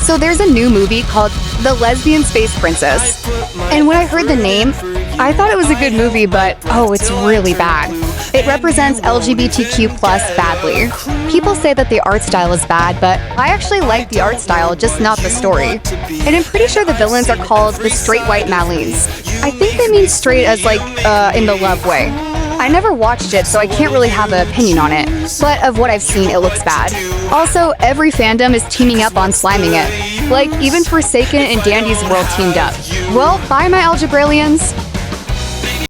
So there's a new movie called The Lesbian Space Princess. And when I heard the name, I thought it was a good movie, but oh, it's really bad. It represents LGBTQ+ badly. People say that the art style is bad, but I actually like the art style, just not the story. And I'm pretty sure the villains are called the straight white Malines. I think they mean straight as like, in the love way. I never watched it, so I can't really have an opinion on it. But of what I've seen, it looks bad. Also, every fandom is teaming up on sliming it. Like, even Forsaken and Dandy's World teamed up. Well, bye my Algebrailians.